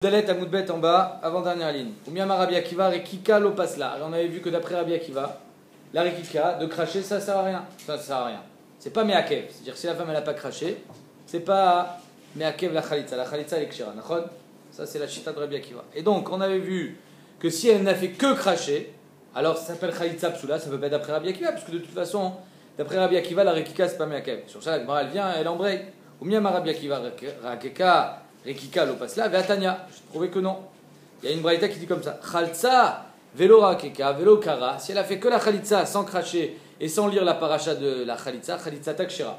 Dalet Amoudbet en bas, avant-dernière ligne. Oumiyama Rabbi Akiva, Rekika lo pasla. Alors on avait vu que d'après Rabbi Akiva, la Rekika, de cracher, ça sert à rien. Ça sert à rien. C'est pas Meakev. C'est-à-dire que si la femme elle n'a pas craché, c'est pas Meakev la Khalitza. La Khalitza elle est Kshira. Ça c'est la chita de Rabbi Akiva. Et donc on avait vu que si elle n'a fait que cracher, alors ça s'appelle Khalitza Psula, ça peut pas être d'après Rabbi Akiva, parce que de toute façon, d'après Rabbi Akiva, la Rekika c'est pas Meakev. Sur ça la Gemara elle vient, elle embraye. Oumiyama Rabbi Akiva, Rekika. Rekika lo pasla, ve'atanya. Je trouvais que non. Il y a une braïta qui dit comme ça. Chaltza, velo rakeka, velo kara. Si elle a fait que la chalitza sans cracher et sans lire la paracha de la chalitza, chalitza takshira.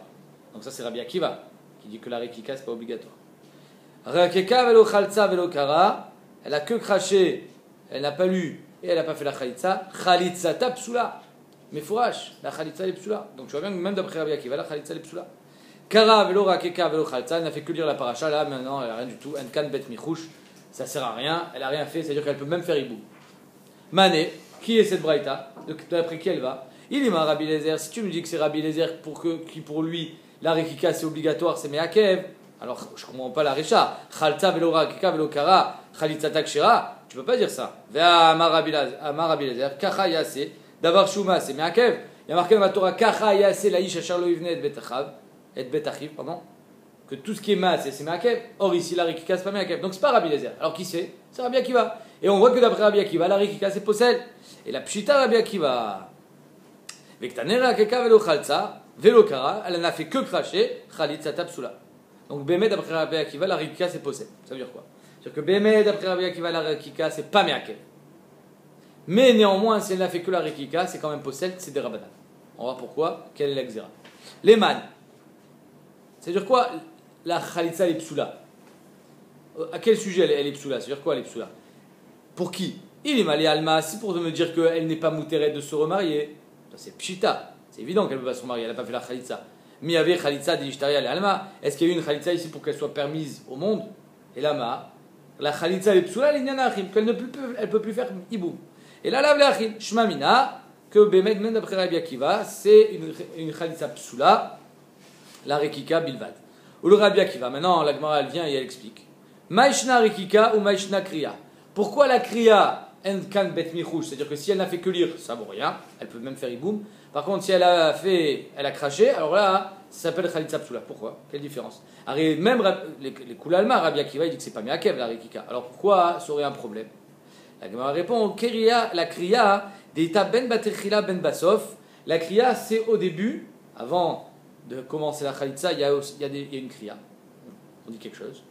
Donc ça c'est Rabbi Akiva qui dit que la rekika c'est pas obligatoire. Rakeka, velo chaltza, velo kara. Elle a que craché, elle n'a pas lu et elle n'a pas fait la chalitza. Chalitza ta psula. Mais fourrache, la chalitza est psula. Donc tu vois bien que même d'après Rabbi Akiva, la chalitza est psula. Kara velo rakeka velo chaltza, elle n'a fait que lire la paracha, là maintenant elle n'a rien du tout, elle kan bet michouche, ça sert à rien, elle n'a rien fait, c'est-à-dire qu'elle peut même faire hibou. Mané, qui est cette braïta, d'après qui elle va? Il est ma Rabbi Lézer, si tu me dis que c'est Rabbi Lézer qui pour lui la rekika c'est obligatoire, c'est meakev, alors je ne comprends pas la recha, chaltza velo rakeka velo kara, chalitza takshira, tu peux pas dire ça. Vea ma Rabbi Lézer, kacha yase, davar shuma c'est meakev, il y a marqué dans la Torah, kacha yase laïsh asher lo yivne et betachav. Et betachiv, pardon, que tout ce qui est masse c'est Meakev. Or ici la Rekika c'est pas Meakev, donc c'est pas Rabbi Lézer. Alors qui c'est? C'est Rabbi Akiva. Et on voit que d'après Rabbi Akiva, la Rekika c'est possède. Et la pshita Rabbi Akiva, Vektane Rakeka velo chaltza, velo kara, elle n'a fait que cracher, chalitza tapsula. Donc Bémet d'après Rabbi Akiva, la Rekika c'est possède. Ça veut dire quoi? C'est-à-dire que Bémet d'après Rabbi Akiva, la Rekika c'est pas Meakev. Mais néanmoins, si elle n'a fait que la Rekika, c'est quand même possède, c'est des Rabbanan. On va voir pourquoi, quelle est l'exéra. Les man. C'est-à-dire quoi la Khalitza elle est psoula? À quel sujet elle est psoula? C'est-à-dire quoi elle est psoula? Pour qui? Il est malé alma, si pour me dire qu'elle n'est pas moutérette de se remarier. C'est pshita, c'est évident qu'elle ne peut pas se remarier, elle n'a pas fait la Khalitza. Mais il y avait Khalitza d'Ishtaria et alma. Est-ce qu'il y a eu une Khalitza ici pour qu'elle soit permise au monde? Et là, la Khalitza elle est psoula, elle ne peut plus faire iboum. Et là, la vlachim, shmamina, que Bémet, même d'après Rabbi Akiva, c'est une Khalitza psoula. La Rekika bilvad. Ou le Rabbi Akiva. Maintenant, la Gemara elle vient et elle explique. Maïshna Rekika ou Maïshna Kriya. Pourquoi la Kriya en kan bet michouch? C'est-à-dire que si elle n'a fait que lire, ça vaut rien. Elle peut même faire iboum. Par contre, si elle a craché, alors là, ça s'appelle Khalitza Psula. Pourquoi? Quelle différence? Alors, même les Koulalma, Rabbi Akiva, il dit que c'est pas Meakev la Rekika. Alors pourquoi ça aurait un problème? La Gemara répond la Kriya, Deita ben Batechila ben Basof. La Kriya, c'est au début, avant de commencer la Khalitza, il y a une kriya, on dit quelque chose,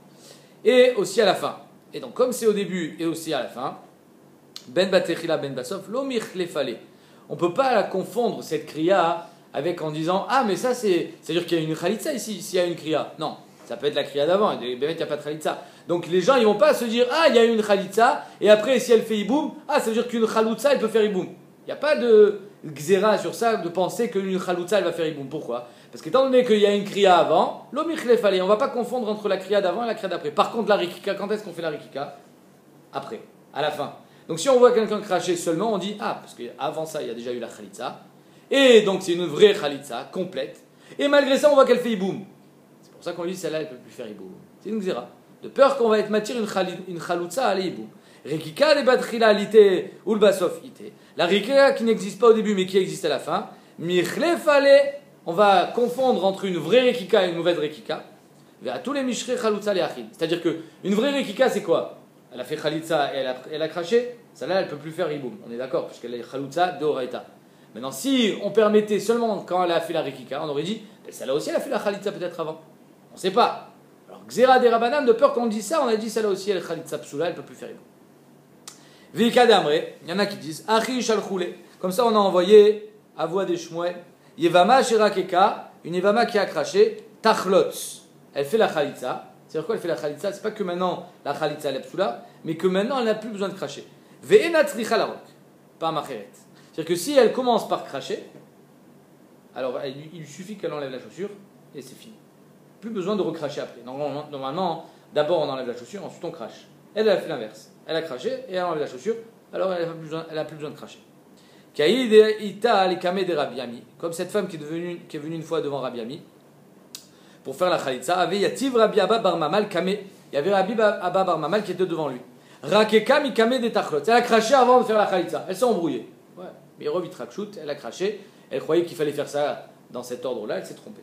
et aussi à la fin. Et donc, comme c'est au début et aussi à la fin, ben batechila ben basof, l'omich lefale. On ne peut pas la confondre, cette kriya, avec en disant ah, mais ça c'est-à-dire qu'il y a une Khalitza ici, s'il y a une kriya. Non, ça peut être la kriya d'avant, et ben il n'y a pas de Khalitza. Donc, les gens, ils ne vont pas se dire ah, il y a une Khalitza, et après, si elle fait iboum, ah, ça veut dire qu'une Khalitza, elle peut faire iboum. Il n'y a pas de xéra sur ça, de penser qu'une Khalitza, elle va faire iboum. Pourquoi? Parce qu'étant donné qu'il y a une kriya avant, l'omich lefale, on ne va pas confondre entre la kriya d'avant et la kriya d'après. Par contre, la rekika, quand est-ce qu'on fait la rekika? Après, à la fin. Donc si on voit quelqu'un cracher seulement, on dit ah, parce qu'avant ça, il y a déjà eu la khalitza, et donc c'est une vraie khalitza, complète, et malgré ça, on voit qu'elle fait iboum. C'est pour ça qu'on dit celle-là, elle ne peut plus faire iboum. C'est une xéra. De peur qu'on va être matière une khalitza à iboum. Rekika, les badchila, l'ité, ou le basof, ité. La rekika qui n'existe pas au début, mais qui existe à la fin, michlefale. On va confondre entre une vraie rekika et une mauvaise rekika. Vers tous les mishre chalutza les achid. C'est-à-dire qu'une vraie rekika, c'est quoi? Elle a fait chalitza et elle a craché. Celle-là, elle ne peut plus faire iboum. On est d'accord, puisqu'elle est chalutza de oraita. Maintenant, si on permettait seulement quand elle a fait la rekika, on aurait dit, celle-là aussi, elle a fait la chalitza peut-être avant. On ne sait pas. Alors, xéra des rabanam, de peur qu'on dise ça, on a dit, celle-là aussi, elle est chalitza psula, elle ne peut plus faire iboum. Vika d'amre, il y en a qui disent, achi shalchoule. Comme ça, on a envoyé à voix des shmuel. Yevama shirakeka, une Yevama qui a craché, tachlotz. Elle fait la khalitza. C'est-à-dire quoi elle fait la khalitza? C'est pas que maintenant la khalitza elle est psoula, mais que maintenant elle n'a plus besoin de cracher. Ve'ena tzricha larok, pas macheret. C'est-à-dire que si elle commence par cracher, alors il suffit qu'elle enlève la chaussure et c'est fini. Plus besoin de recracher après. Normalement, d'abord on enlève la chaussure, ensuite on crache. Elle a fait l'inverse. Elle a craché et elle enlève la chaussure, alors elle n'a plus besoin de cracher. Comme cette femme qui est venue une fois devant Rabbi Ami pour faire la khalitza, avait yativ Rabbi Abba bar Mamal kame il y avait Rabbi Abba Bar Mamal qui était devant lui. Rakeka mikame des tachlot. Elle a craché avant de faire la khalitza. Elle s'est embrouillée. Ouais. Mais Rovit Rakshut, elle a craché. Elle croyait qu'il fallait faire ça dans cet ordre-là. Elle s'est trompée.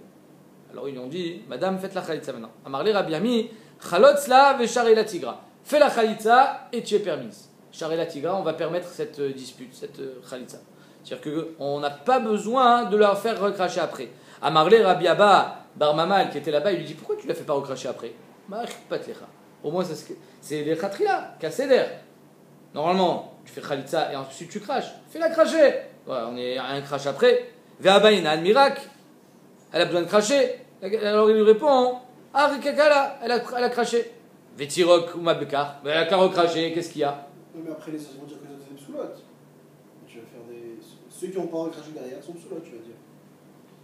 Alors ils lui ont dit, Madame, faites la khalitza maintenant. Amarli Rabbi Ami, chalot slav et charé la tigra. Fais la khalitza et tu es permise. Charé la tigra, on va permettre cette dispute, cette khalitza. C'est-à-dire qu'on n'a pas besoin de leur faire recracher après. Amarli Rabbi Abba Bar Mamal qui était là-bas, il lui dit, pourquoi tu ne la fais pas recracher après? Au moins, c'est les khatrila, kasséder. Normalement, tu fais khalitza et ensuite tu craches. Fais-la cracher. Ouais, on est à un crash après. Ve'abayna al-mirak. Elle a besoin de cracher. Alors il lui répond, ah, Rikakala, elle a craché. Ve'tirok ou mabekar. Elle a qu'à recracher, qu'est-ce qu'il y a? Non, mais après, les autres vont dire que les autres sont psoulotes. Tu vas faire des. Ceux qui n'ont pas recraché derrière sont psoulotes, tu vas dire.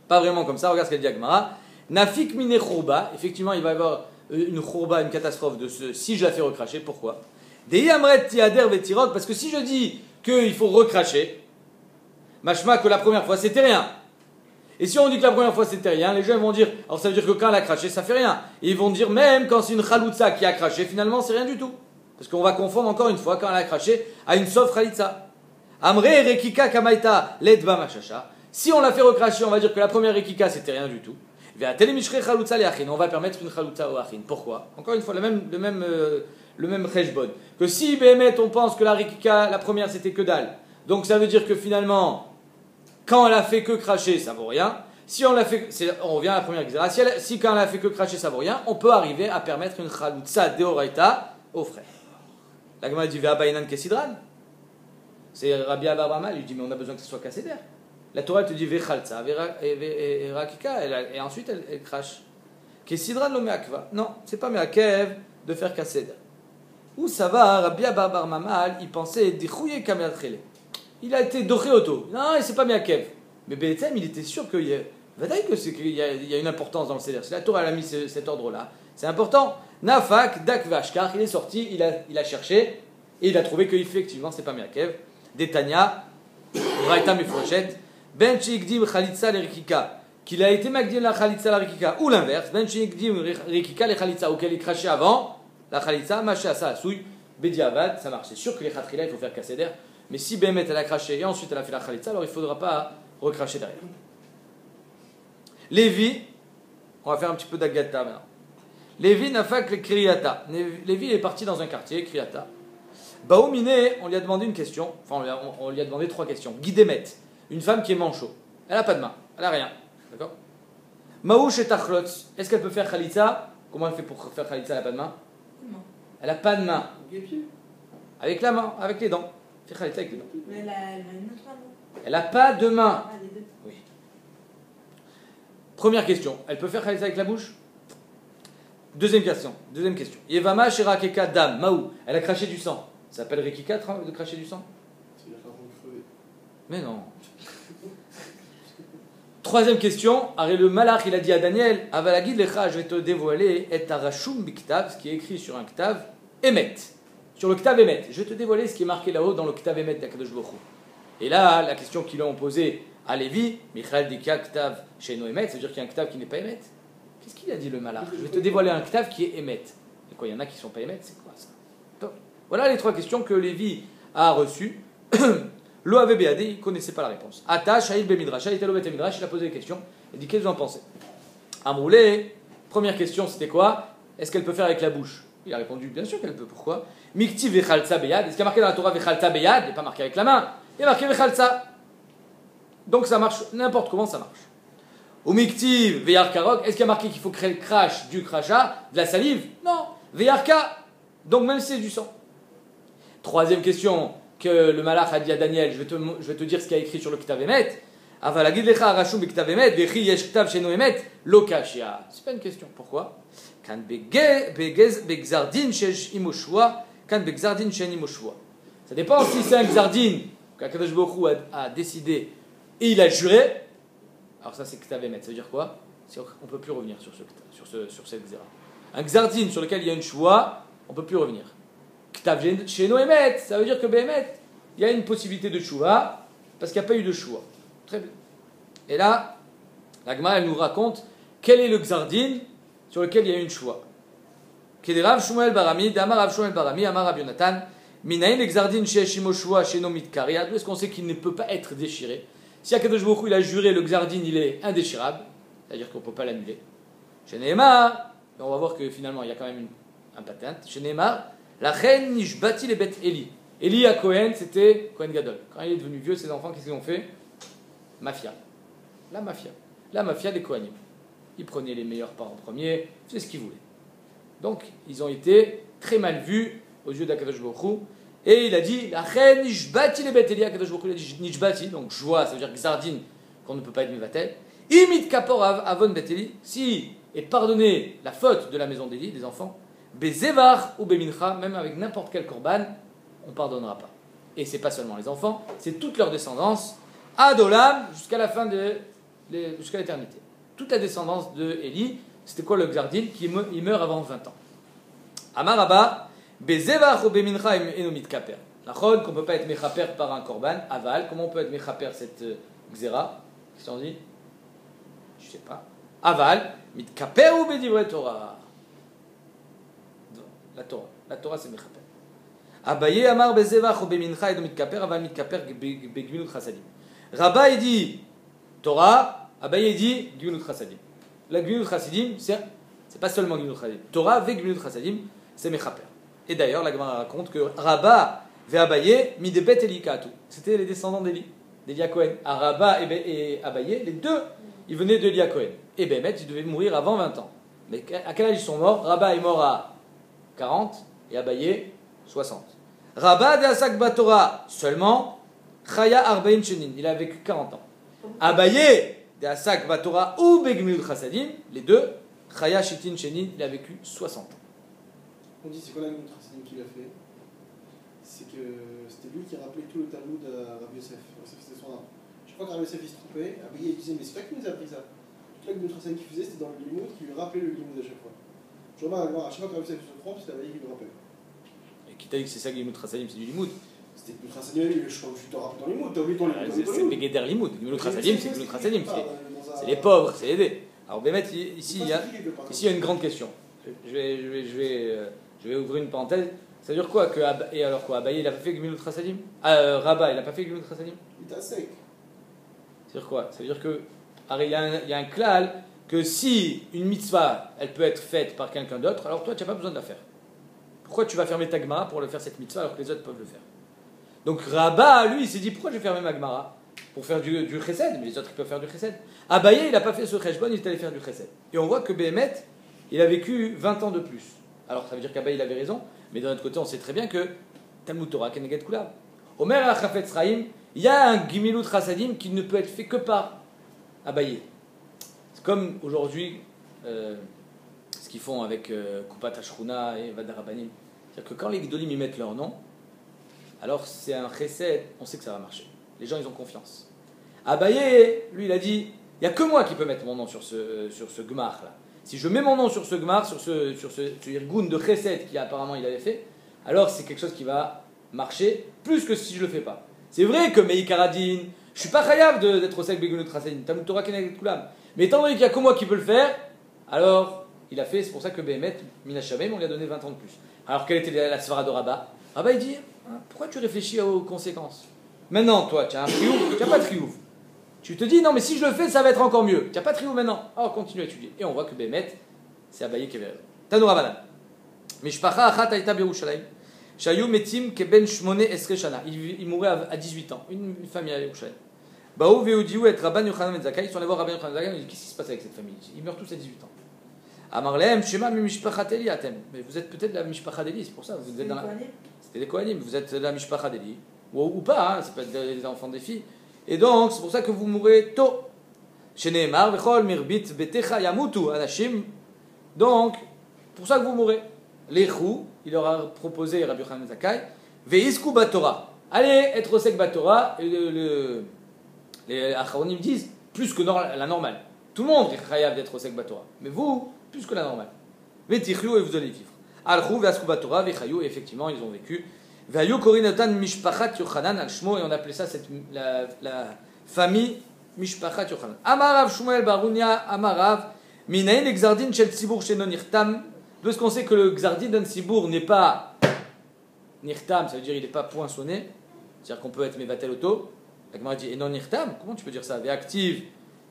Pas vraiment comme ça, regarde ce qu'elle dit à Gemara. Nafik mine khourba. Effectivement, il va y avoir une khourba, une catastrophe de ce. Si je la fais recracher, pourquoi? Des yamret tiader ve'tirok. Parce que si je dis qu'il faut recracher, machma que la première fois c'était rien. Et si on dit que la première fois c'était rien, les gens vont dire, alors ça veut dire que quand elle a craché, ça fait rien. Et ils vont dire même quand c'est une chaloutza qui a craché, finalement c'est rien du tout. Parce qu'on va confondre encore une fois quand elle a craché à une sauf chalitza. Amre rekika kamaita ledba machacha. Si on l'a fait recracher, on va dire que la première rekika c'était rien du tout. On va permettre une chaloutza au achin. Pourquoi? Encore une fois, le même cheshbon. Que si Béhémet on pense que la rekika, la première c'était que dalle. Donc ça veut dire que finalement, quand elle a fait que cracher, ça vaut rien. Si on l'a fait, on revient à la première xéra. Si quand elle a fait que cracher, ça vaut rien, on peut arriver à permettre une chaloutza deoraita aux frères. La Gemara dit Ve'abaynan kesidran. C'est Rabbi Abba Bar Mamal, il dit mais on a besoin que ce soit kasséder. La Torah te dit Ve'chaltza, Ve'rakika, et ensuite elle crache. Kesidran lo me'akva. Non, c'est pas me'akev de faire kasséder. Où ça va, Rabbi Abba Bar Mamal, il pensait Dichouye kamelat chele. Il a été doré auto. Non, c'est pas me'akev. Mais Be'etzem, il était sûr qu'il y a une importance dans le seder. Si la Torah a mis cet ordre-là, c'est important. Nafak, Dak Vashkar, il est sorti, il a cherché, et il a trouvé qu'effectivement, c'est pas me'akev. Detania, Raïta Mefrochet, Ben Chikdim Khalitza Lerikika, qu'il a été Magdim la Khalitza la Rikika, ou l'inverse, Ben Chikdim Rikika le Khalitza, auquel il crachait avant, la Khalitza, Maché ça, Souy, Bediavad, ça marche. C'est sûr que les Khatrila, il faut faire kasséder, mais si Béhémet elle a craché et ensuite elle a fait la Khalitza, alors il ne faudra pas recracher derrière. Lévi, on va faire un petit peu d'agata maintenant. Lévi Nafak le Kriyata. Lévi est parti dans un quartier, Kriyata. Baoumine, on lui a demandé une question, enfin on lui a demandé 3 questions. Guidémet, une femme qui est manchot, elle n'a pas de main, elle n'a rien, d'accord? Maouch et Tachlot, est-ce qu'elle peut faire Khalitza? Comment elle fait pour faire Khalitza? Elle n'a pas de main? Non. Elle n'a pas de main. Avec les pieds. Avec la main, avec les dents. Fait Khalitza avec les dents. Mais elle a une autre main, non? Elle n'a pas de main. Ah, les deux. Oui. Première question, elle peut faire Khalitza avec la bouche? Deuxième question. Yevama Shirakeka Dam, Maou, elle a craché du sang. Ça s'appelle Rikika de cracher du sang? C'est la façon de crever. Mais non. Troisième question, le malach il a dit à Daniel, Avalagid lecha, je vais te dévoiler, et tarashum biktav, ce qui est écrit sur un ktav, emet. Sur le ktav emet. Je vais te dévoiler ce qui est marqué là-haut dans le ktav emet d'Akadosh Baruch Hu. Et là, la question qu'ils ont posée à Lévi, Michael dika ktav chez no emet, ça veut dire qu'il y a un ktav qui n'est pas emet. Qu'est-ce qu'il a dit le malach? Je vais te dévoiler un ktav qui est emet. Et quoi, il y en a qui ne sont pas emet, c'est quoi ça? Voilà les 3 questions que Lévi a reçues. Lo avait béadé, il ne connaissait pas la réponse. Ata, Shahid Bemidrash, il était au Midrash, il a posé des questions. Il dit qu'est-ce que vous en pensez? Amroulé, première question c'était quoi? Est-ce qu'elle peut faire avec la bouche? Il a répondu bien sûr qu'elle peut. Pourquoi? Mikti vechalza beyad. Est-ce qu'il y a marqué dans la Torah vechalza beyad? Il n'est pas marqué avec la main. Il est marqué vechalza. Donc ça marche, n'importe comment ça marche. Ou mikti veyarkarok. Est-ce qu'il y a marqué qu'il faut qu'elle crache du crachat, de la salive? Non. Veyarka. Donc même si c'est du sang. Troisième question que le malach a dit à Daniel, je vais te dire ce qu'il y a écrit sur le Ktav Emet. Avalagid lecha arashum b'Ktav Emet, vechi yesh Ktav sheno Emet, lo kashia. C'est pas une question. Pourquoi? Kan begzardin shesh imoshua, kan begzardin shen imoshua. Ça dépend si c'est un gzardin qu'Akadosh Baruch Hu a décidé et il a juré. Alors ça c'est Ktav Emet. Ça veut dire quoi? On ne peut plus revenir sur cette gzera. Un gzardin sur lequel il y a une shua, on ne peut plus revenir. Ktav sheno Emet, ça veut dire que Béhémet, il y a une possibilité de shua parce qu'il n'y a pas eu de shua. Très bien. Et là, la Gemara elle nous raconte quel est le gzardin sur lequel il y a une shua. Kederav Shmuel Barami, Damar Rav Shmuel Barami, Amar Rav Yonatan, Minaïn Exardin Sheshimo Shua Sheno Mitkaria. D'où est-ce qu'on sait qu'il ne peut pas être déchiré? Si Akadosh Baruch Hu il a juré, le Xardin il est indéchirable, c'est-à-dire qu'on ne peut pas l'annuler. Chez Nehemar, on va voir que finalement il y a quand même un patent. Chez Nehemar, la reine Nishbati les bêtes Eli. Eli à Cohen, c'était Cohen Gadol. Quand il est devenu vieux, ses enfants, qu'est-ce qu'ils ont fait? Mafia. La mafia. La mafia des Kohanim. Ils prenaient les meilleurs parents premiers, c'est ce qu'ils voulaient. Donc, ils ont été très mal vus aux yeux d'Akadosh Baruch Hu. Et il a dit, la reine Nishbati les bêtes Eli, Akadosh Baruch Hu, il a dit Nishbati, donc joie, ça veut dire Xardin, qu'on ne peut pas être Mivatel. Imit Kapor Avon Beteli, si est pardonné la faute de la maison d'Eli, des enfants, Bezevar ou Bemincha, même avec n'importe quel korban, on ne pardonnera pas. Et c'est pas seulement les enfants, c'est toute leur descendance, Adolam, jusqu'à la fin jusqu'à l'éternité. Toute la descendance de Eli, c'était quoi le Xardin? Il meurt avant 20 ans. Amaraba, Bezevar ou Bemincha enomit kaper. La chod, qu'on ne peut pas être mechaper par un korban, aval, comment on peut être mechaper cette xéra? Qu'est-ce qu'on dit? Je sais pas. Aval, mitkaper ou bedivre Torah. La Torah. La Torah c'est mechaper. Abaye amar bezevach ou bemincha et mitkaper, aval mitkaper begmilut chasadim. Rabba il dit Torah, Abaye dit gmilut chasadim. La gmilut chasadim, c'est pas seulement gmilut chasadim. Torah avec gmilut chasadim, c'est mechaper. Et d'ailleurs, la Gemara raconte que Rabba ve Abaye midebet elikatu. C'était les descendants d'Eli, d'Eli Cohen. Rabba et Abaye, les deux, ils venaient de Eli Cohen. Et Bémet, ils devaient mourir avant 20 ans. Mais à quel âge ils sont morts? Rabba est mort à 40 et Abaye 60. Rabba de Asak Batora seulement Chaya Arbaïn Shenin, il a vécu 40 ans. Abaye de Asak Batora ou Begmil Chassadim, les deux, Chaya Shitin Shenin, il a vécu 60 ans. On dit c'est quoi la Gemut Chassadim qu'il a fait? C'est que c'était lui qui rappelait tout le Talmud à Rabbi Yosef. Yosef c'était son âme. Chaque fois que Rabbi Yosef il se trompait, Abaye il disait mais c'est toi qui nous as appris ça. Toute la Gemut Chassadim qu'il faisait c'était dans le Limud qui lui rappelait le Limud à chaque fois. Je remarque à chaque fois que Rabbi Yosef se trompe, c'est Abaye qui lui rappelle. Et qui t'a dit que c'est ça Gimut Chassadim, c'est du Limoud? C'était Gemut Chassadim, je te rappelle dans le Limud, t'as oublié ton Limud. C'est Begeder Limoud. Gimut Chassadim, c'est Gimut Chassadim, c'est les pauvres, c'est aider. Alors Bémet, ici il y a une grande question. Je vais ouvrir une parenthèse. Ça veut dire quoi que et alors quoi? Abaye il a pas fait Gmilut Chassadim? Rabba il a pas fait Gmilut Chassadim? Il était sec. Ça veut dire quoi? Ça veut dire que il y a un klal que si une mitzvah elle peut être faite par quelqu'un d'autre, alors toi tu n'as pas besoin de la faire. Pourquoi tu vas fermer ta Gemara pour le faire cette mitzvah alors que les autres peuvent le faire? Donc Rabba lui il s'est dit pourquoi je vais fermer ma Gemara? Pour faire du chesed, mais les autres ils peuvent faire du chesed. Abaye il n'a pas fait ce cheshbon, il est allé faire du chesed. Et on voit que Béhémet il a vécu 20 ans de plus. Alors ça veut dire qu'Abaye il avait raison, mais d'un autre côté on sait très bien que Talmud Torah Keneget Kulav. Omer Achafetz Chaim, il y a un Gimilut Chassadim qui ne peut être fait que par Abaye. C'est comme aujourd'hui ce qu'ils font avec Kupat Hashruna et Vadarabanim. C'est-à-dire que quand les Gdolim y mettent leur nom, alors c'est un chesed, on sait que ça va marcher. Les gens ils ont confiance. Abaye, lui il a dit, il n'y a que moi qui peux mettre mon nom sur ce Gmar là. Si je mets mon nom sur ce Gmar, sur ce Irgun de chesed qui apparemment il avait fait, alors c'est quelque chose qui va marcher plus que si je le fais pas. C'est vrai que Meikaradin, je suis pas chayav d'être au sec Begunot Rasein, Talmud Torah Keneget Kulam. Mais étant donné qu'il n'y a que moi qui peux le faire, alors il a fait, c'est pour ça que Béhémet, Minashamem, on lui a donné 20 ans de plus. Alors quelle était la svara de Rabba? Rabba il dit, pourquoi tu réfléchis aux conséquences? Maintenant toi, tu as un triomphe, tu n'as pas de triomphe. Tu te dis, non mais si je le fais, ça va être encore mieux. Tu n'as pas de triomphe maintenant. Alors continue à étudier. Et on voit que Béhémet, c'est Abaye qui avait raison. Tanou Rabbanan. Mishpacha achat aïta b'Yerushalayim. Shayu metim keben shmone esre shana. Il mourait à 18 ans. Une famille à Yerushalayim. Baou veudiou et Rabban Yochanan ben Zakkai. Ils sont allés voir Rabban Yochanan ben Zakkai. Ils disent, qu'est-ce qui se passe avec cette famille? Ils meurent tous à 18 ans. Amarlehem shema mi mishpacha Eli atem. Mais vous êtes peut-être la mishpacha d'Eli, c'est pour ça. Vous êtes dans la... C'était des Kohanim. Vous êtes la mishpacha d'Eli. Ou pas, hein, c'est pas des enfants des filles. Et donc, c'est pour ça que vous mourrez tôt. Chez Nehemar, vechol mirbit betecha yamutu anashim. Donc, pour ça que vous mourrez. L'echou, il leur a proposé Rabbi Yochanan Zakkai, veisku batora. Allez être au sec batora. Et les acharonim disent plus que la normale. Tout le monde est chayav d'être au sec batora. Mais vous, plus que la normale. Vetichlu et vous allez vivre. Alchou veisku batora vechayu. Et effectivement, ils ont vécu. Vayu korinotan mishpachat Yochanan al shmo. Et on appelait ça la famille mishpachat Yochanan. Amarav Shmuel Barunia Amarav. Minayin exardin shel tzibur sheno nirtam. D'où est-ce qu'on sait que le Xardi d'un Sibour n'est pas Nirtam, ça veut dire il n'est pas poinçonné, c'est-à-dire qu'on peut être Mevatel Auto. La Gemara dit, et non Nirtam, comment tu peux dire ça? Ve'active,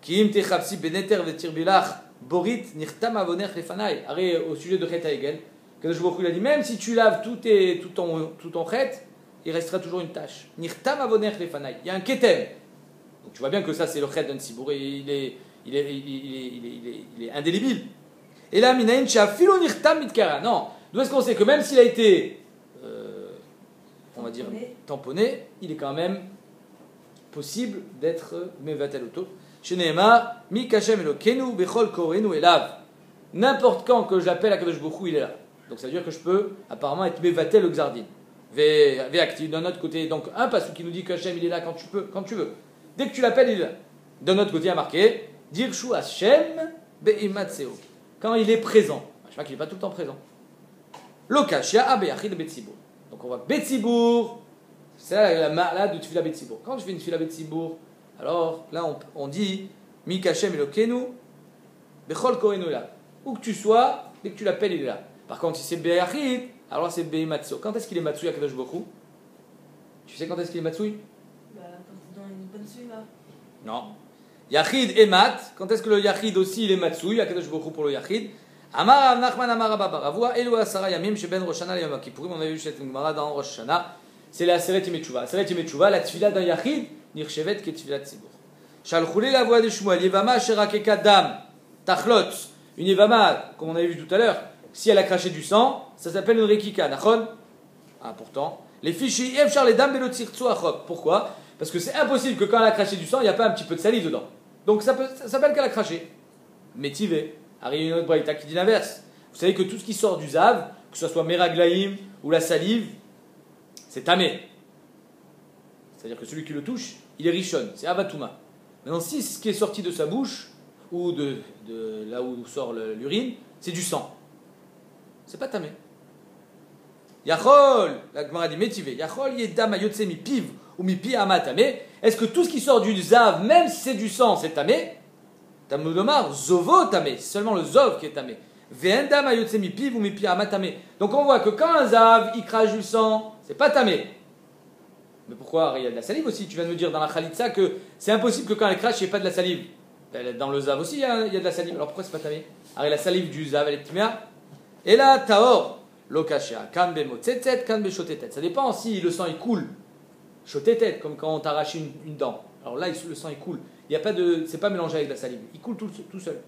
Kiim Techapsi Beneter Vetir Bilach, Borit Nirtam Avoner Lefanai. Arrête au sujet de Chet Haegel, que je il a dit, même si tu laves tout ton Chet, il restera toujours une tâche. Nirtam Avoner Lefanai. Il y a un Ketem. Donc tu vois bien que ça c'est le Chet d'un Sibour et il est indélébile. Et là, Minaïn Shafilo Nirtam Mitkara. Non, d'où est-ce qu'on sait que même s'il a été, on va dire, tamponné, il est quand même possible d'être Mevatel Auto. Chez Nehemar, Mi Kashem Elokenu, Bechol Korenu Elav. N'importe quand que j'appelle Akadosh Baruch Hu, il est là. Donc ça veut dire que je peux apparemment être Mevatel le Xardin. Active d'un autre côté. Donc un passage qui nous dit que Hashem il est là quand tu veux. Dès que tu l'appelles, il est là. D'un autre côté, il y a marqué Dirshu Hashem Beimatseo. Quand il est présent. Je sais pas qu'il n'est pas tout le temps présent. Lokashia Abeyachid Betsibour. Donc on voit Betsibour. C'est là la ma'ala de Tfila Betsibour. Quand je fais une Tfila Betsibour, alors là on dit Mi Kashem Elokenu Bechol Korenu là. Où que tu sois, dès que tu l'appelles, il est là. Par contre, si c'est Beyachid, alors c'est Beimatso. Quand est-ce qu'il est Matsui à Kadosh Baruch Hu? Tu sais quand est-ce qu'il est Matsui? Bah, quand t'es dans une bonne suiva. Non. Yachid et Mat. Quand est-ce que le Yachid aussi il est Matsui à Kadosh Baruch Hu pour le Yachid? Amar Nachman Amar Abba Baravua Elu Asara Yamim Sheben Rosh Hashanah Yom Kippourim. On a vu cette Gemara dans Rosh Hashanah. C'est la Aseret Yemei Tshuva. Aseret Yemei Tshuva, la Tfila d'un Yachid, Nirchevet ke Tfila Tzibur. Shalchoulé la voix de Shmuel. Yevama Sherakeka Dam Tachlot. Une Yevama, comme on avait vu tout à l'heure, si elle a craché du sang, ça s'appelle une Rekika. Nachon? Ah, pourtant. Les fichiers Efchar les Dam Belotzirtsu Achok. Pourquoi? Parce que c'est impossible que quand elle a craché du sang, il n'y a pas un petit peu de salive dedans. Donc ça s'appelle qu'elle a craché. Métivé. Arrive une autre braïta qui dit l'inverse. Vous savez que tout ce qui sort du zav, que ce soit meraglaïm ou la salive, c'est tamé. C'est-à-dire que celui qui le touche, il est richon, c'est avatuma. Maintenant, si ce qui est sorti de sa bouche, ou de là où sort l'urine, c'est du sang, c'est pas tamé. Yachol, la Gemara dit métivé, Yachol yedam ayotse mi piv ou mi pi ama tamé. Est-ce que tout ce qui sort du zav, même si c'est du sang, c'est tamé? Tamudomar, zovo tamé, c'est seulement le zov qui est tamé. Ve'endam ayotse mi piv ou mi pi ama tamé. Donc on voit que quand un zav, il crache du sang, c'est pas tamé. Mais pourquoi? Il y a de la salive aussi. Tu viens de me dire dans la Khalitsa que c'est impossible que quand elle crache, il n'y ait pas de la salive. Dans le zav aussi, il y a de la salive. Alors pourquoi c'est pas tamé? Alors la salive du zav, elle est timea. Et là, taor, lokashia, kan bemo tzetzet, kan be shotetet. Ça dépend si le sang il coule. Shotetet, comme quand on t'arrache une dent. Alors là, le sang il coule. Il y a pas de, c'est pas mélangé avec de la salive. Il coule tout seul.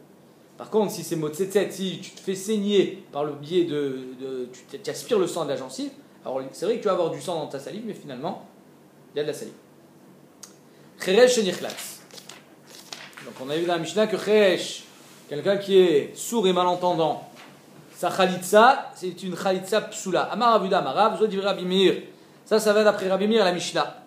Par contre, si c'est motzetzet, si tu te fais saigner par le biais tu aspires le sang de la gencive, alors c'est vrai que tu vas avoir du sang dans ta salive, mais finalement, il y a de la salive. Cheresh shenichlatz. Donc on a vu dans la Mishnah que cheresh, quelqu'un qui est sourd et malentendant, sa chalitza, c'est une chalitza psula. Amar avuda amarav, zo divre Rabbi Meir. Ça va d'après Rabbi Meir, la Mishnah.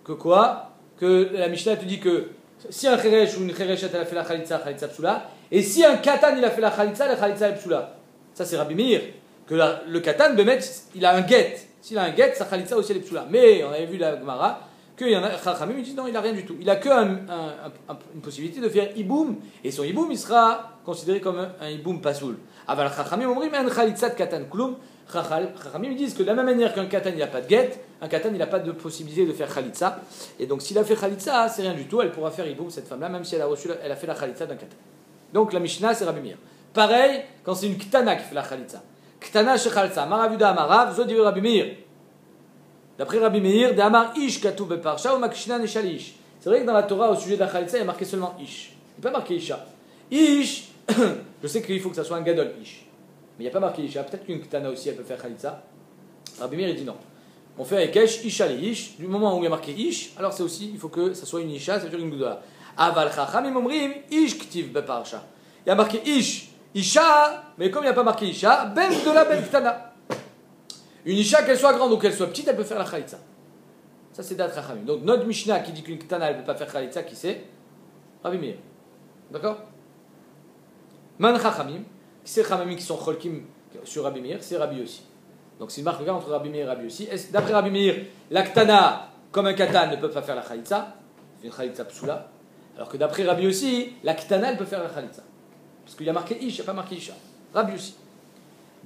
Que quoi? Que la Mishnah te dit que si un cheresh ou une chereshet elle a fait la chalitza psula, et si un katan il a fait la chalitza est psula. Ça c'est Rabbi Meir. Que le katan, Bemet, il a un get. S'il a un get, sa chalitza aussi elle est psula. Mais on avait vu la Gemara, qu'il y en a, Chachamim, ils disent non, il n'a rien du tout. Il a que une possibilité de faire iboum, et son iboum, il sera considéré comme un iboum pasoul. Aval Chachamim, on dit, mais un chalitza de katan kloum. Chachamim, ils disent que de la même manière qu'un katan, il n'a pas de get, un katan, il n'a pas de possibilité de faire chalitza. Et donc, s'il a fait chalitza, c'est rien du tout, elle pourra faire iboum, cette femme-là, même si elle a fait la chalitza d'un katan. Donc, la Mishnah, c'est Rabbi Meir. Pareil, quand c'est une ktana qui fait la chalitza. Ktana shechalza, maravuda amarav, zo divrei Rabbi Meir. D'après Rabbi Meir, de amar ish katuv beparsha ou makshina neshal ish. C'est vrai que dans la Torah, au sujet de la chalitza, il y a marqué seulement ish. Il n'est pas marqué isha. Ish, je sais qu'il faut que ça soit un gadol ish. Mais il n'y a pas marqué isha. Peut-être qu'une ktana aussi, elle peut faire chalitza. Rabbi Meir, il dit non. On fait avec ish, isha les ish. Du moment où il y a marqué ish, alors c'est aussi, il faut que ça soit une isha, ça veut dire une goudola. Aval chachamim omrim ish ktiv beparsha. Il y a marqué ish. Isha, mais comme il n'y a pas marqué Isha, ben de la ben ktana. Une Isha, qu'elle soit grande ou qu'elle soit petite, elle peut faire la chalitza. Ça, c'est d'At Chachamim. Donc, notre Mishnah qui dit qu'une ktana, elle ne peut pas faire chalitza, qui c'est? Rabbi Meir. D'accord? Man Chachamim, qui c'est Chachamim qui sont cholkim sur Rabbi Meir, c'est Rabbi aussi. Donc, c'est une marque entre Rabbi Meir et Rabbi aussi. D'après Rabbi Meir, la ktana, comme un katan, ne peut pas faire la chalitza. C'est une chalitza psula. Alors que d'après Rabbi aussi, la ktana, elle peut faire la chalitza. Parce qu'il y a marqué Ish, il n'y a pas marqué Isha. Rabbi aussi.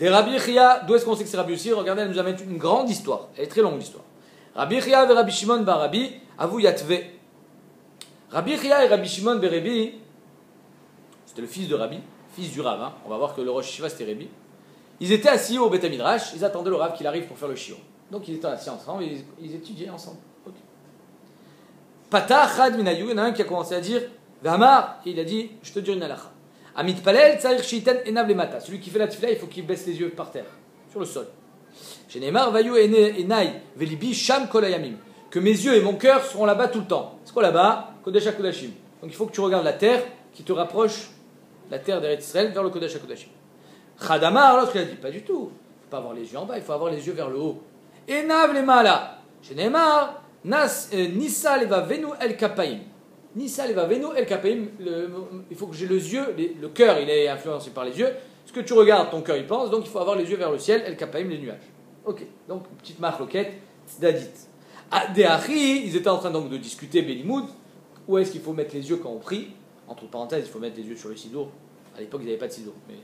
Des Rabbi Chia, d'où est-ce qu'on sait que c'est Rabbi aussi? Regardez, elle nous amène une grande histoire. Elle est très longue l'histoire. Rabbi Chia et Rabbi Shimon bar Rabbi, avou Yatve. Rabbi Chia et Rabbi Shimon bar Rabbi, c'était le fils de Rabbi, fils du Rav. Hein. On va voir que le Rosh Yeshiva c'était Rabbi. Ils étaient assis au Beth Midrash, ils attendaient le Rav qu'il arrive pour faire le shiur. Donc ils étaient assis ensemble et ils étudiaient ensemble. Okay. Pata Chad Minayu, il y en a un qui a commencé à dire Vamar, et il a dit je te dis une halacha. Amit Palel, Tsarir Shiten Enav Lemata. Celui qui fait la tefila, il faut qu'il baisse les yeux par terre, sur le sol. Shenemar Vayu Enai Velibi Sham Kolayamim. Que mes yeux et mon cœur seront là-bas tout le temps. C'est quoi là-bas? Kodesh HaKodashim. Donc il faut que tu regardes la terre qui te rapproche, la terre d'Eretz Israël, vers le Kodesh HaKodashim. Chadamar, alors il a dit pas du tout. Il ne faut pas avoir les yeux en bas, il faut avoir les yeux vers le haut. Enav Lemala. Shenemar Nisa Levavenu El Kapaim. Nisa Levavenu El Kapaim. Il faut que j'ai les yeux, le cœur il est influencé par les yeux. Ce que tu regardes, ton cœur il pense, donc il faut avoir les yeux vers le ciel, El Kapaim, les nuages. Ok, donc petite marloquette, tzadit. Deachi, ils étaient en train donc de discuter Belimoud, où est-ce qu'il faut mettre les yeux quand on prie. Entre parenthèses, il faut mettre les yeux sur le sidour. À l'époque, ils n'avaient pas de sidour, mais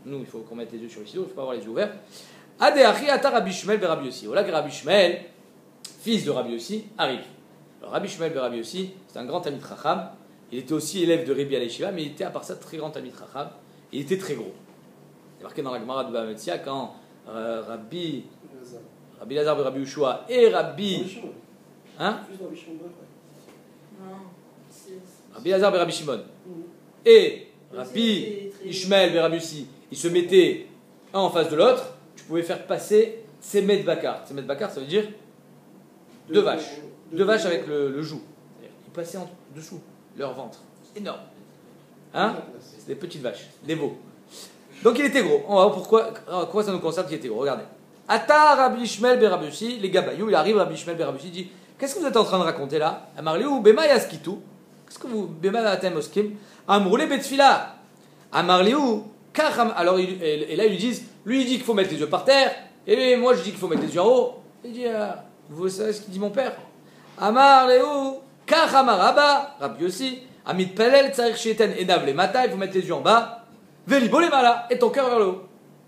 nous, il faut qu'on mette les yeux sur le sidour, il ne faut pas avoir les yeux ouverts. Deachi, ata Rabbi Shmuel be Rabbi Yossi. Voilà que Rabbi Shmuel, fils de Rabbi Yossi, arrive. Alors Rabbi Shmuel be Rabbi Yossi, c'est un grand Talmid Chacham. Il était aussi élève de Rebbe à l'Yeshiva, mais il était à part ça très grand Talmid Chacham. Il était très gros. C'est marqué dans la Gemara de Bava Metzia quand Rabbi Lazar be Rabbi Ushua et Rabbi... Hein? Rabbi Lazar be Rabbi Shimon et Rabbi Ishmael be Rabbi Yossi, ils se mettaient un en face de l'autre, tu pouvais faire passer Tsemet Bakar. Tsemet Bakar, ça veut dire deux vaches. Deux vaches avec le joug. Ils passaient en dessous, leur ventre. Énorme. Hein? C'est des petites vaches, des veaux. Donc il était gros. On va voir pourquoi ça nous concerne qu'il était gros. Regardez. Ata Rabbi Ishmael be Rabbi Yossi, les Gabayou, il arrive Rabbi Ishmael be Rabbi Yossi, dit qu'est-ce que vous êtes en train de raconter là? Amarliou, Bema Yaskitu. Qu'est-ce que vous, Bema Atem Oskim? Amroulé Betfila. Amarliou, Kacham. Alors, et là, ils lui disent, lui, il dit qu'il faut mettre les yeux par terre, et moi, je dis qu'il faut mettre les yeux en haut. Il dit, vous savez ce qu'il dit mon père? Amarliou, Kachamaraba, Rabbi Yossi, Amit Pelel, Tsarir Sheten, Enav les Mata, il faut mettre les yeux en bas, Velibo les Mala, et ton cœur vers le haut.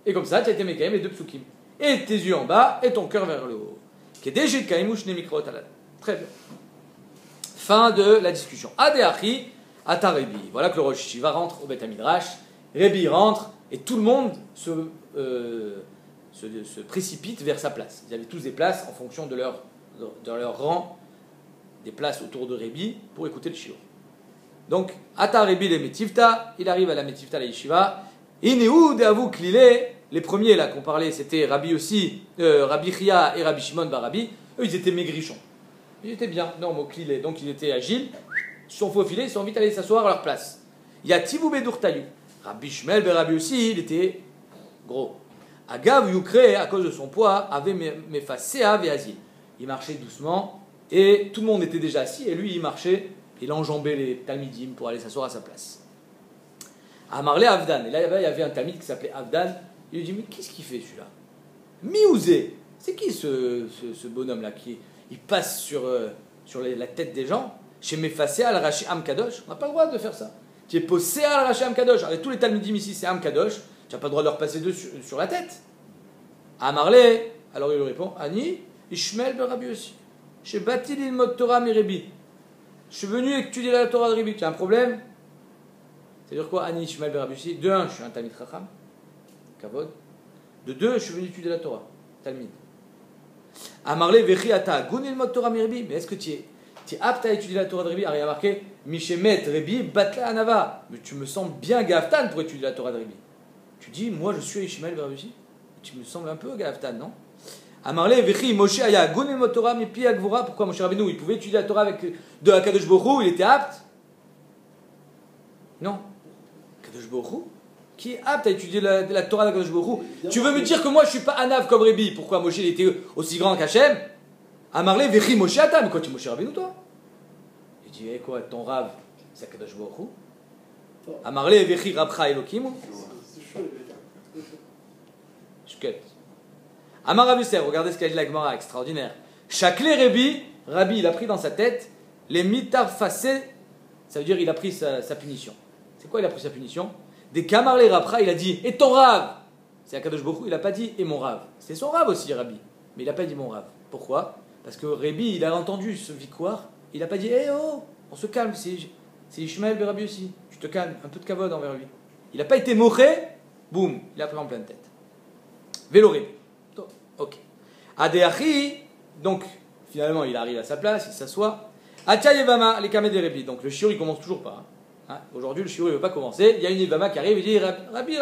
Et comme ça, tu as été Mekayem, les deux psukim. Et tes yeux en bas, et ton cœur vers le haut. Très bien. Fin de la discussion. Adeachi, Ata Rebi. Voilà que le Rosh Yeshiva rentre au Beth Midrash. Rebi rentre et tout le monde se précipite vers sa place. Ils avaient tous des places en fonction de leur rang, des places autour de Rebi pour écouter le shiur. Donc, Ata Rebi le Metivta, il arrive à la Metivta la Yeshiva. Ineu de Avou Klile. Les premiers là qu'on parlait, c'était Rabbi aussi, Rabbi Chia et Rabbi Shimon bar Rabbi. Eux, ils étaient maigrichons. Ils étaient bien, normaux, clilés. Donc, ils étaient agiles. Ils se sont faufilés, ils sont vite allés s'asseoir à leur place. Il y a Tibou Bedourtaïou. Rabbi Shmuel bar Rabbi aussi, il était gros. Agav Yukre, à cause de son poids, avait Mefasea Veazil. Il marchait doucement et tout le monde était déjà assis et lui, il marchait, il enjambait les Talmidim pour aller s'asseoir à sa place. Amarle Avdan. Et là, il y avait un Talmid qui s'appelait Avdan. Il lui dit, mais qu'est-ce qu'il fait celui-là? Miouzé, c'est qui ce bonhomme-là qui il passe sur la tête des gens? Chez Mefasea al-Rashi Am Kadosh, on n'a pas le droit de faire ça. Tu es posé al-Rashi Am Kadosh. Avec tous les Talmidim ici, c'est Am Kadosh. Tu n'as pas le droit de leur passer dessus sur la tête. Amarle, alors il lui répond, Ani, Ishmael be Rabbi Yossi. Chez Batil il Torah Mirebi. Je suis venu étudier la Torah de Rabbi. Tu as un problème? C'est-à-dire quoi, Ani, Ishmael be Rabbi Yossi? De un, je suis un Talmid Chacham. Kavod. De deux, je suis venu étudier la Torah. Talmid. Amarle vechi ata gunil mot Torah mirbi. Mais est-ce que tu es apte à étudier la Torah de Rabbi? Alors il y a marqué Mishemet Rabbi batla anava. Mais tu me sembles bien gaftan pour étudier la Torah de Rabbi. Tu dis, moi je suis Ishmael bar Rabbi. Tu me sembles un peu gaftan, non? Amarle vechi Moshe aya gunil mot Torah mipi agvura. Pourquoi Moshe Rabbeinu il pouvait étudier la Torah avec de Hakadosh Baruch Hu, il était apte? Non. Hakadosh Baruch Hu qui est apte à étudier la Torah d'Hakadosh Baruch Hu. Tu veux me dire que moi je suis pas Anav comme Rabbi? Pourquoi Moshe il était aussi grand qu'Hachem? Amarle vechi Moshe ata. Mais quoi, tu es Moshe Rabbeinu toi? Il dit, quoi, ton Rav c'est Hakadosh Baruch Hu? Amarle vechi Rabcha Elokim. Shket. Amar Rav Yosef, regardez ce qu'a dit la Gemara, extraordinaire. Shakle Rabbi, il a pris dans sa tête les mitar facés, ça veut dire il a pris sa punition. C'est quoi il a pris sa punition? Des Kamarle Rapra, il a dit, et ton Rav, C'est Akadosh Baruch Hu, il n'a pas dit et mon Rav. C'est son Rav aussi, Rabbi. Mais il n'a pas dit mon Rav. Pourquoi? Parce que Rabbi, il a entendu ce victoire, il n'a pas dit eh oh, on se calme, c'est Ishmael ben Rabbi aussi. Tu te calmes, un peu de kavod envers lui. Il n'a pas été moché, boum, il a pris en pleine tête. Vélo Rabbi. Ok. Adeachi, donc finalement il arrive à sa place, il s'assoit. Atia Yevama, les kameh des Rabbi. Donc le shiur il commence toujours pas. Hein. Aujourd'hui le shiur il ne veut pas commencer. Il y a une Yevama qui arrive et dit Rabbi,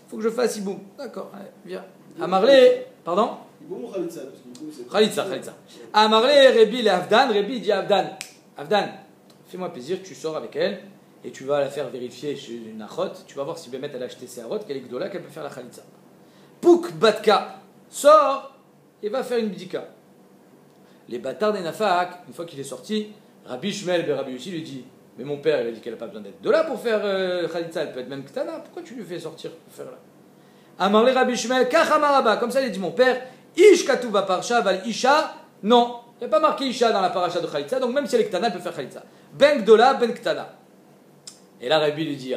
il faut que je fasse Iboum. D'accord, allez, viens. Amarlé, pardon? Iboum ou Khalitsa? Parce que Iboum, c'est. Khalitsa. Amarlé, Rabbi, le Avdan. Rabbi dit Avdan, fais-moi plaisir, tu sors avec elle et tu vas la faire vérifier chez une achot. Tu vas voir si Bémet elle a acheté ses achot, qu'elle est gdola, qu'elle peut faire la Khalitsa. Pouk Batka, sort et va faire une bdika. Les bâtards des Nafak, une fois qu'il est sorti, Rabbi Shmuel ben Rabbi Yossi lui dit mais mon père il a dit qu'elle n'a pas besoin d'être de là pour faire Khalitsa, elle peut être même Ktana, pourquoi tu lui fais sortir pour faire là? Amarle Rabbi Shmuel, Kachamaraba, comme ça il a dit mon père, Ish Katouba Parsha, Val Isha, non, il n'y a pas marqué Isha dans la paracha de Khalitsa, donc même si elle est Ktana, elle peut faire Khalitsa. Ben Gdola, Ben Ktana. Et là Rabbi lui dit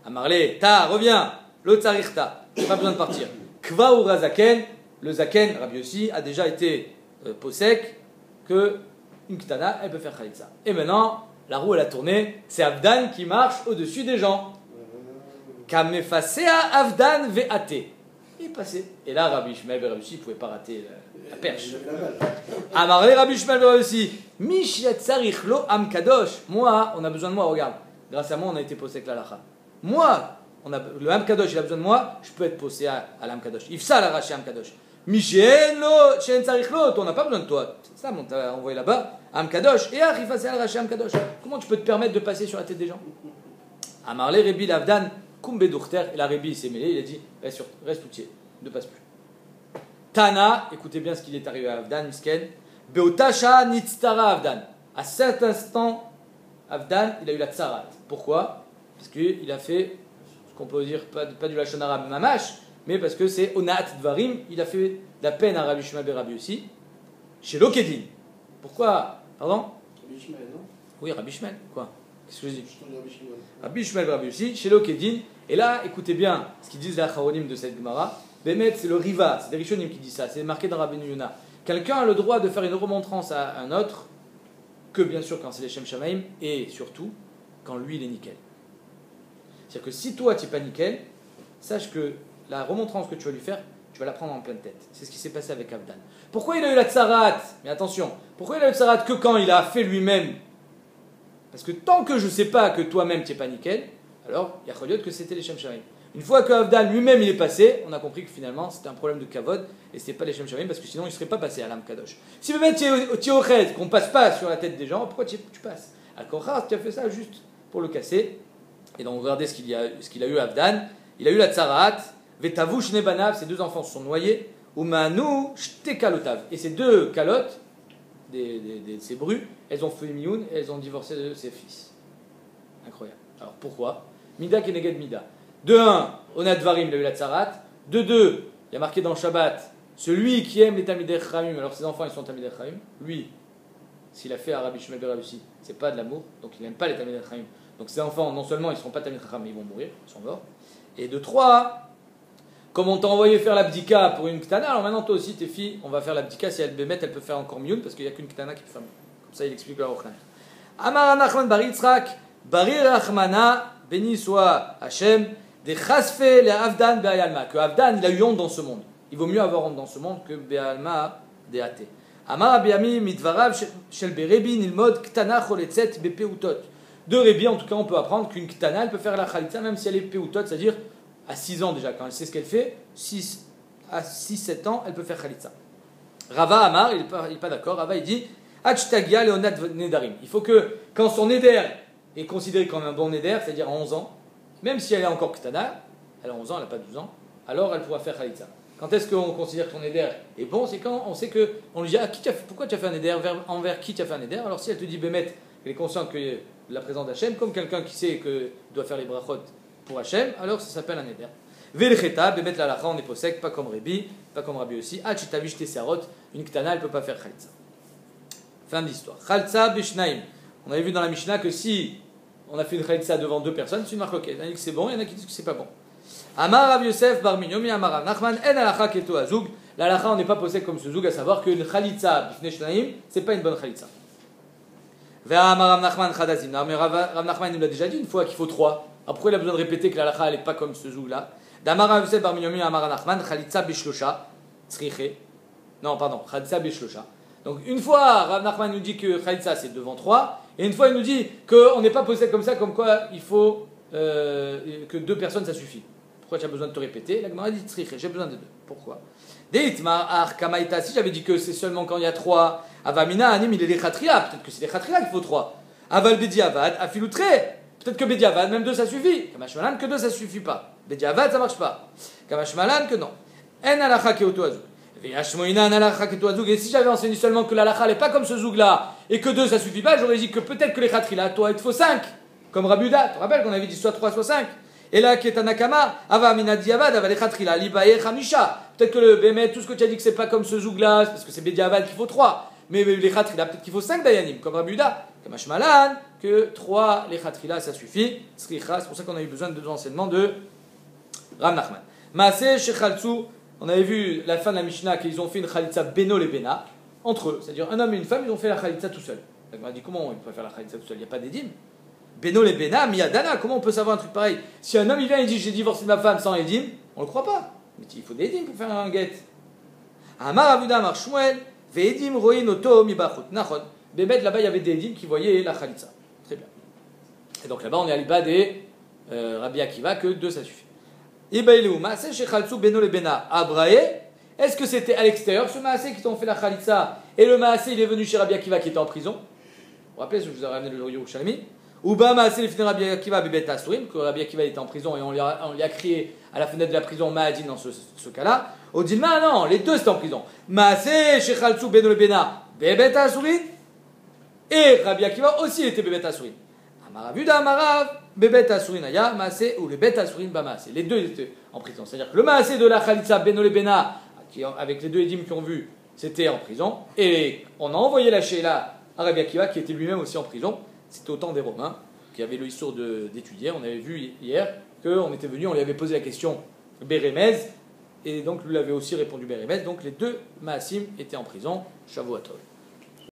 Amarle, ta, reviens, l'autre Tsarichta, pas besoin de partir. Kva ou Razaken, le Zaken, Rabbi aussi, a déjà été posek que une Ktana, elle peut faire Khalitsa. Et maintenant, la roue elle a tourné, c'est Avdan qui marche au-dessus des gens. Kamefasea Avdan ve'ate. Il est passé. Et là, Rabbi Shmuel ben Rabbi Yossi, il ne pouvait pas rater la perche. Amarle Rabbi Shmuel ben Rabbi Yossi, Mish yatzarich lo am kadosh. Moi, on a besoin de moi, regarde. Grâce à moi, on a été posé avec l'alacha. Moi, le am kadosh, il a besoin de moi, je peux être posé à l'am kadosh. Ifsa l'arraché am kadosh. Mishen lo, shen tzarich lo, on n'a pas besoin de toi. C'est ça, on t'a envoyé là-bas. Am kadosh. Et ifsa l'arraché am kadosh. Comment tu peux te permettre de passer sur la tête des gens? Amarle Rabbi l'Avdan. Kumbe Dochter, et la Rébi s'est mêlé, il a dit reste routier, ne passe plus. Tana, écoutez bien ce qu'il est arrivé à Avdan, Misken. Beotasha Nitztara Avdan. À cet instant, Avdan, il a eu la tsarat. Pourquoi? Parce qu'il a fait ce qu'on peut dire, pas du Lachon Arabe Mamash, mais parce que c'est Onat Dvarim, il a fait de la peine à Rabbi Shmuel ben Rabbi aussi, chez Lokedin. Pourquoi? Pardon? Rabbi Shmuel, non? Oui, Rabbi Shmuel, quoi? Qu'est-ce que je dis? Rabbi Shmuel ben Rabbi aussi, chez Lokedin. Et là, écoutez bien ce qu'ils disent les Acharonim de cette Gemara. Bémet, c'est le Riva, c'est des Rishonim qui disent ça, c'est marqué dans Rabbeinu Yonah. Quelqu'un a le droit de faire une remontrance à un autre, que bien sûr quand c'est les Shem Shamaim, et surtout quand lui il est nickel. C'est-à-dire que si toi tu n'es pas nickel, sache que la remontrance que tu vas lui faire, tu vas la prendre en pleine tête. C'est ce qui s'est passé avec Avdan. Pourquoi il a eu la tsarat? Mais attention, pourquoi il a eu la tsarat que quand il a fait lui-même? Parce que tant que je ne sais pas que toi-même tu n'es pas nickel, alors il y a Choliot que c'était les Shem Shamaim. Une fois que Avdan lui-même il est passé, on a compris que finalement c'était un problème de kavod et c'était pas les Shem Shamaim parce que sinon il ne serait pas passé à l'âme Kadosh. Si le mec tu es au Ched, qu'on passe pas sur la tête des gens, pourquoi tu passes? Al-Kochar, tu as fait ça juste pour le casser. Et donc regardez ce qu'il a eu Avdan. Il a eu la tsarat, Vetavu Shnebanav, ses deux enfants se sont noyés, Umanu Shtekalotav. Et ces deux calottes, ces brus, elles ont fait mioun et elles ont divorcé de ses fils. Incroyable. Alors pourquoi? Mida keneged Mida. De 1, Onat Dvarim, il a eu la tsarat. De 2, il y a marqué dans le Shabbat, celui qui aime les Talmidei Chachamim, alors ses enfants ils sont Talmidei Chachamim, lui, s'il a fait à Rabbi Shmuel ben Rabbi Yossi, c'est pas de l'amour, donc il n'aime pas les Talmidei Chachamim. Donc ses enfants, non seulement ils ne seront pas Talmidei Chachamim, mais ils vont mourir, ils sont morts. Et de 3, comme on t'a envoyé faire l'abdika pour une ktana, alors maintenant toi aussi tes filles, on va faire l'abdika, si elles bémettent, elles peuvent faire encore mieux, parce qu'il n'y a qu'une ktana qui peut faire mieux. Comme ça il explique le Aruch HaNer. Amar Nachman bar Yitzchak, Bari Rachmana, béni soit Hachem, des chasfe le Avdan be'ayalma, que Avdan il a eu honte dans ce monde. Il vaut mieux avoir honte dans ce monde que be'alma de'ate. Amar Abiyami midvarav shel berebi nilmod ktana choletzet bepeutot. De Rébi, en tout cas, on peut apprendre qu'une ktana, elle peut faire la khalitza même si elle est peutot, c'est-à-dire à 6 ans déjà, quand elle sait ce qu'elle fait, à 6-7 ans, elle peut faire khalitza. Rava Amar, il n'est pas d'accord, Rava il dit Hachtagia leonat nedarim. Il faut que, quand son neder est considéré comme un bon neder, c'est-à-dire à 11 ans, même si elle est encore ktana, elle a 11 ans, elle n'a pas 12 ans, alors elle pourra faire khalitza. Quand est-ce qu'on considère que ton neder est bon? C'est quand on sait que, on lui dit pourquoi tu as fait un neder, envers qui tu as fait un neder? Alors si elle te dit Bémet, elle est consciente que la présence d'Hachem, comme quelqu'un qui sait que doit faire les brachot pour Hachem, alors ça s'appelle un neder. Velcheta, Bémet la lacha, on est posek, pas comme Rébi, pas comme Rabbi aussi. Ah, tu t'as vu tes sarot, une ktana, elle ne peut pas faire khalitza. Fin de l'histoire. Khalitza bishnaim. On avait vu dans la Mishnah que si on a fait une khalitza devant deux personnes, c'est une marque. Il y en a qui disent que c'est bon, il y en a qui disent que c'est pas bon. Amar Rav Yosef bar Minyomi Amar Rav Nachman en halacha keto azug. La halacha, on n'est pas posé comme ce zoug, à savoir qu'une chalitza bifnei shnaim, c'est pas une bonne chalitza. Ve'amar Rav Nachman chadazim. Mais Rav Nachman nous l'a déjà dit une fois qu'il faut 3. Alors pourquoi il a besoin de répéter que la halacha elle n'est pas comme ce zoug là? D'Amar Rav Yosef bar Minyomi Amar Rav Nachman chalitza bishlosha tzriche. Non, pardon, chalitza bishlosha. Donc une fois Rav Nachman nous dit que chalitza c'est devant 3, et une fois il nous dit qu'on n'est pas posé comme ça, comme quoi il faut que 2 personnes ça suffit. Pourquoi tu as besoin de te répéter? La Gemara dit tzriche, j'ai besoin de 2. Pourquoi? Si j'avais dit que c'est seulement quand il y a 3, Avamina, Anim, il est les Khatria, peut-être que c'est les Khatria qu'il faut 3. Aval Bediavad, Afiloutre, peut-être que Bediavad, même 2 ça suffit. Kamashmalan, que 2 ça suffit pas. Bediavad, ça marche pas. Kamashmalan, que non. En alacha keoto azug. Veyashmoina en alacha keoto azug. Et si j'avais enseigné seulement que l'alacha n'est pas comme ce zoug là, et que 2 ça suffit pas, j'aurais dit que peut-être que les Khatria, toi, il te faut 5. Comme Rabuda, tu te rappelles qu'on avait dit soit 3, soit 5. Et là, qui est un nakama, ava mina diavad, ava lechatrila, libaye chamisha. Peut-être que le bémet, tout ce que tu as dit que c'est pas comme ce zougla, parce que c'est bédiavad qu'il faut 3. Mais les khatrila, peut-être qu'il faut 5 dayanim, comme Rabuda, comme Ashmalan, que 3 les khatrila, ça suffit. C'est pour ça qu'on a eu besoin de 2 enseignements de Rav Nachman. Maaseh shechaltsu, on avait vu la fin de la Mishnah qu'ils ont fait une khalitza beno le bena, entre eux, c'est-à-dire un homme et une femme, ils ont fait la khalitza tout seul. On a dit comment ils peuvent faire la khalitza tout seul, il n'y a pas d'édim. Beno le bena, miyadana, comment on peut savoir un truc pareil? Si un homme il vient et dit j'ai divorcé de ma femme sans édim, on le croit pas. Mais il faut des édim pour faire un get. Amar Avuda Amar Shmuel, ve'edim roin oto mibachut. Nachon. Bébet là-bas il y avait des édim qui voyaient la khalitza. Très bien. Et donc là-bas on est à l'Iba des Rabbi Akiva que 2 ça suffit. Ibailou, maaseh shechaltsu beno le bena, abrae. Est-ce que c'était à l'extérieur ce maaseh qui t'ont fait la khalitza et le maaseh il est venu chez Rabbi Akiva qui était en prison? Vous vous rappelez, je vous ai ramené le Yerushalmi. Uba maaseh le Rabbi Akiva bebet asurim, que Rabbi Akiva était en prison et on lui a crié à la fenêtre de la prison Ma'adin dans ce cas-là. Au Dilma, non, les 2 étaient en prison. Maaseh shechaltsu beno le bena bebet asurim et Rabbi Akiva aussi était bebet asurim. Amaravuda amarav bebet asurim aya maaseh ou le bet asurim ba maaseh. Les 2 étaient en prison. C'est-à-dire que le maaseh de la khalitza beno le bena, avec les 2 édimes qui ont vu, c'était en prison. Et on a envoyé la sheila à Rabbi Akiva qui était lui-même aussi en prison. C'était au temps des Romains, qui avaient le histoire d'étudier. On avait vu hier qu'on était venu, on lui avait posé la question Bérémez, et donc lui avait aussi répondu Bérémez. Donc les 2 Maasim étaient en prison. Shavuot Tov.